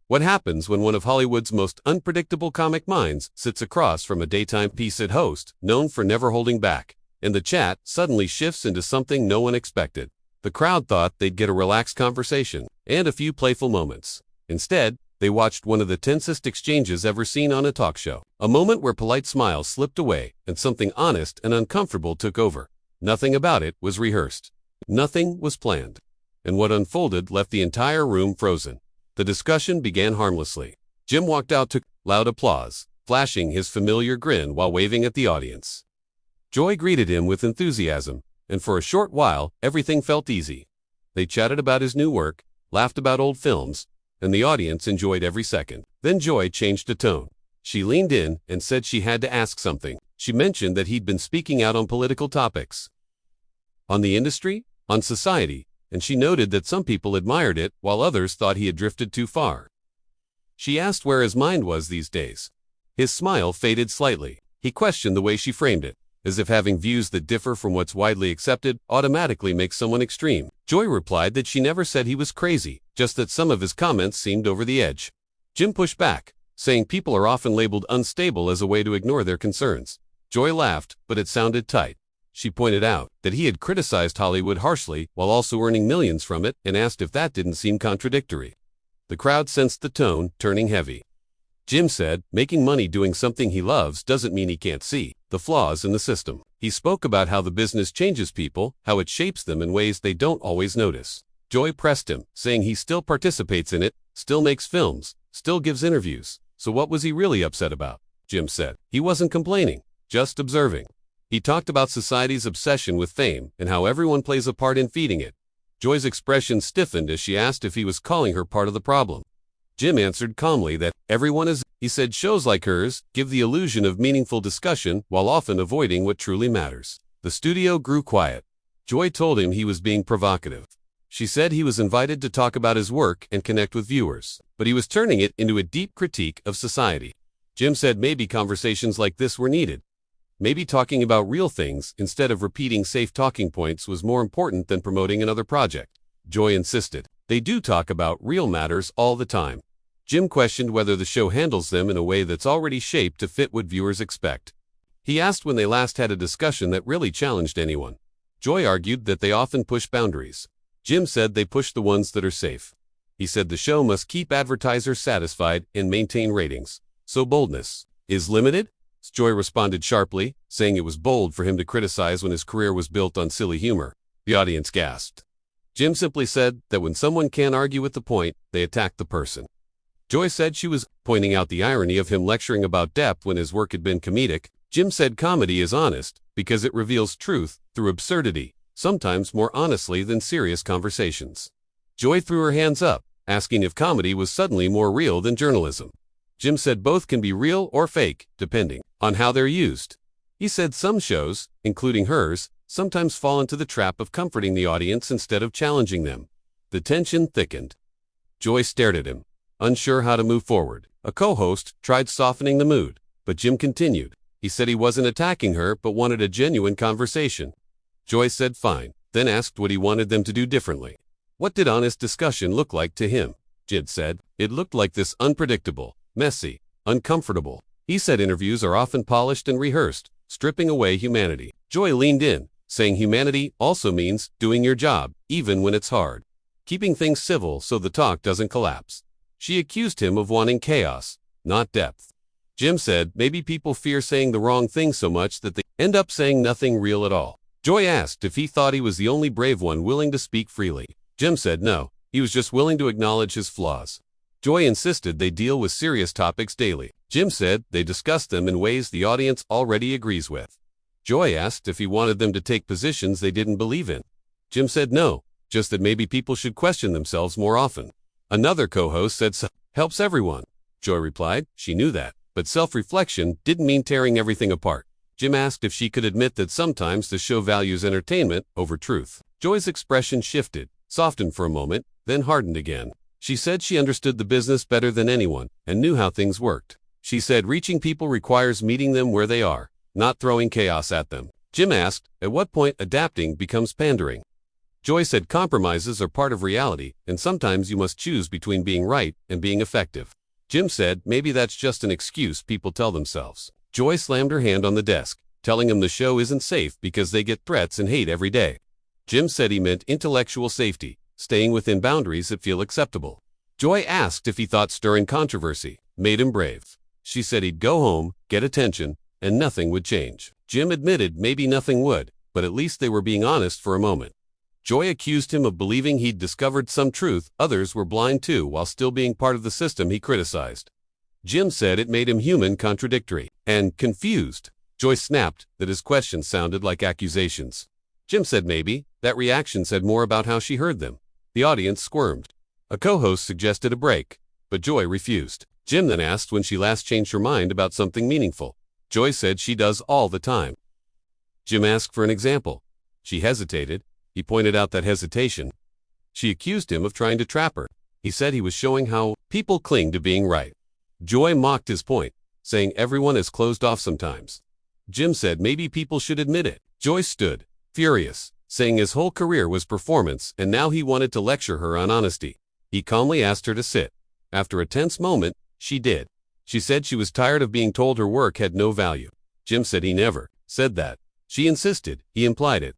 What happens when one of Hollywood's most unpredictable comic minds sits across from a daytime P-sit host, known for never holding back, and the chat suddenly shifts into something no one expected? The crowd thought they'd get a relaxed conversation and a few playful moments. Instead, they watched one of the tensest exchanges ever seen on a talk show. A moment where polite smiles slipped away and something honest and uncomfortable took over. Nothing about it was rehearsed. Nothing was planned. And what unfolded left the entire room frozen. The discussion began harmlessly. Jim walked out to loud applause, flashing his familiar grin while waving at the audience. Joy greeted him with enthusiasm, and for a short while, everything felt easy. They chatted about his new work, laughed about old films, and the audience enjoyed every second. Then Joy changed the tone. She leaned in and said she had to ask something. She mentioned that he'd been speaking out on political topics, on the industry, on society, and she noted that some people admired it while others thought he had drifted too far. She asked where his mind was these days. His smile faded slightly. He questioned the way she framed it, as if having views that differ from what's widely accepted automatically makes someone extreme. Joy replied that she never said he was crazy, just that some of his comments seemed over the edge. Jim pushed back, saying people are often labeled unstable as a way to ignore their concerns. Joy laughed, but it sounded tight. She pointed out that he had criticized Hollywood harshly while also earning millions from it and asked if that didn't seem contradictory. The crowd sensed the tone turning heavy. Jim said, making money doing something he loves doesn't mean he can't see the flaws in the system. He spoke about how the business changes people, how it shapes them in ways they don't always notice. Joy pressed him, saying he still participates in it, still makes films, still gives interviews. So what was he really upset about? Jim said. He wasn't complaining, just observing. He talked about society's obsession with fame and how everyone plays a part in feeding it. Joy's expression stiffened as she asked if he was calling her part of the problem. Jim answered calmly that everyone is. He said shows like hers give the illusion of meaningful discussion while often avoiding what truly matters. The studio grew quiet. Joy told him he was being provocative. She said he was invited to talk about his work and connect with viewers, but he was turning it into a deep critique of society. Jim said maybe conversations like this were needed. Maybe talking about real things instead of repeating safe talking points was more important than promoting another project. Joy insisted. They do talk about real matters all the time. Jim questioned whether the show handles them in a way that's already shaped to fit what viewers expect. He asked when they last had a discussion that really challenged anyone. Joy argued that they often push boundaries. Jim said they push the ones that are safe. He said the show must keep advertisers satisfied and maintain ratings. So boldness is limited? Joy responded sharply, saying it was bold for him to criticize when his career was built on silly humor. The audience gasped. Jim simply said that when someone can't argue with the point, they attack the person. Joy said she was pointing out the irony of him lecturing about depth when his work had been comedic. Jim said comedy is honest because it reveals truth through absurdity, sometimes more honestly than serious conversations. Joy threw her hands up, asking if comedy was suddenly more real than journalism. Jim said both can be real or fake, depending on how they're used. He said some shows, including hers, sometimes fall into the trap of comforting the audience instead of challenging them. The tension thickened. Joy stared at him, unsure how to move forward. A co-host tried softening the mood, but Jim continued. He said he wasn't attacking her but wanted a genuine conversation. Joy said fine, then asked what he wanted them to do differently. What did honest discussion look like to him? Jim said. It looked like this: unpredictable, messy, uncomfortable. He said interviews are often polished and rehearsed, stripping away humanity. Joy leaned in, saying humanity also means doing your job, even when it's hard. Keeping things civil so the talk doesn't collapse. She accused him of wanting chaos, not depth. Jim said maybe people fear saying the wrong thing so much that they end up saying nothing real at all. Joy asked if he thought he was the only brave one willing to speak freely. Jim said no, he was just willing to acknowledge his flaws. Joy insisted they deal with serious topics daily. Jim said they discuss them in ways the audience already agrees with. Joy asked if he wanted them to take positions they didn't believe in. Jim said no, just that maybe people should question themselves more often. Another co-host said helps everyone. Joy replied she knew that, but self-reflection didn't mean tearing everything apart. Jim asked if she could admit that sometimes the show values entertainment over truth. Joy's expression shifted, softened for a moment, then hardened again. She said she understood the business better than anyone and knew how things worked. She said reaching people requires meeting them where they are, not throwing chaos at them. Jim asked at what point adapting becomes pandering. Joy said compromises are part of reality, and sometimes you must choose between being right and being effective. Jim said maybe that's just an excuse people tell themselves. Joy slammed her hand on the desk, telling him the show isn't safe because they get threats and hate every day. Jim said he meant intellectual safety, staying within boundaries that feel acceptable. Joy asked if he thought stirring controversy made him brave. She said he'd go home, get attention, and nothing would change. Jim admitted maybe nothing would, but at least they were being honest for a moment. Joy accused him of believing he'd discovered some truth others were blind to while still being part of the system he criticized. Jim said it made him human, contradictory, and confused. Joy snapped that his questions sounded like accusations. Jim said maybe that reaction said more about how she heard them. The audience squirmed. A co-host suggested a break, but Joy refused. Jim then asked when she last changed her mind about something meaningful. Joy said she does all the time. Jim asked for an example. She hesitated. He pointed out that hesitation. She accused him of trying to trap her. He said he was showing how people cling to being right. Joy mocked his point, saying everyone is closed off sometimes. Jim said maybe people should admit it. Joy stood, furious, saying his whole career was performance and now he wanted to lecture her on honesty. He calmly asked her to sit. After a tense moment, she did. She said she was tired of being told her work had no value. Jim said he never said that. She insisted he implied it.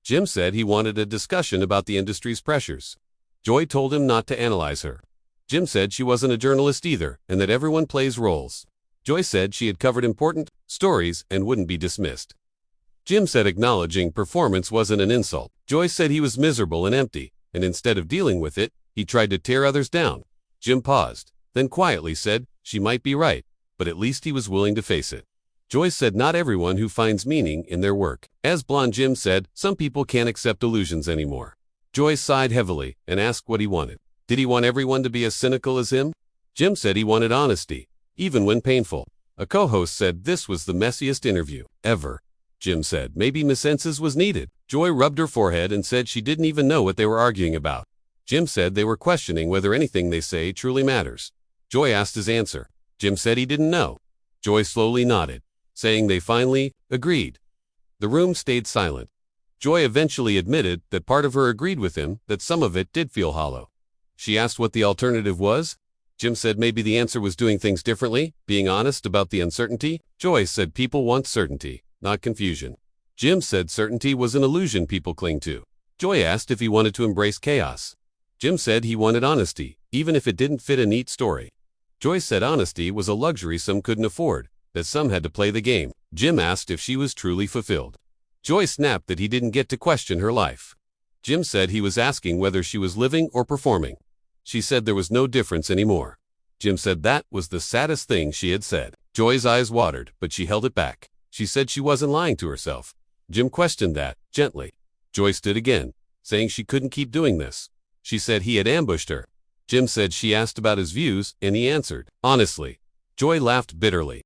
Jim said he wanted a discussion about the industry's pressures. Joy told him not to analyze her. Jim said she wasn't a journalist either and that everyone plays roles. Joy said she had covered important stories and wouldn't be dismissed. Jim said acknowledging performance wasn't an insult. Joy said he was miserable and empty, and instead of dealing with it, he tried to tear others down. Jim paused, then quietly said she might be right, but at least he was willing to face it. Joy said not everyone who finds meaning in their work. As blonde Jim said, some people can't accept illusions anymore. Joy sighed heavily and asked what he wanted. Did he want everyone to be as cynical as him? Jim said he wanted honesty, even when painful. A co-host said this was the messiest interview ever. Jim said maybe Miss Ences was needed. Joy rubbed her forehead and said she didn't even know what they were arguing about. Jim said they were questioning whether anything they say truly matters. Joy asked his answer. Jim said he didn't know. Joy slowly nodded, saying they finally agreed. The room stayed silent. Joy eventually admitted that part of her agreed with him, that some of it did feel hollow. She asked what the alternative was. Jim said maybe the answer was doing things differently, being honest about the uncertainty. Joy said people want certainty, not confusion. Jim said certainty was an illusion people cling to. Joy asked if he wanted to embrace chaos. Jim said he wanted honesty, even if it didn't fit a neat story. Joy said honesty was a luxury some couldn't afford, that some had to play the game. Jim asked if she was truly fulfilled. Joy snapped that he didn't get to question her life. Jim said he was asking whether she was living or performing. She said there was no difference anymore. Jim said that was the saddest thing she had said. Joy's eyes watered, but she held it back. She said she wasn't lying to herself. Jim questioned that, gently. Joy stood again, saying she couldn't keep doing this. She said he had ambushed her. Jim said she asked about his views, and he answered, honestly. Joy laughed bitterly.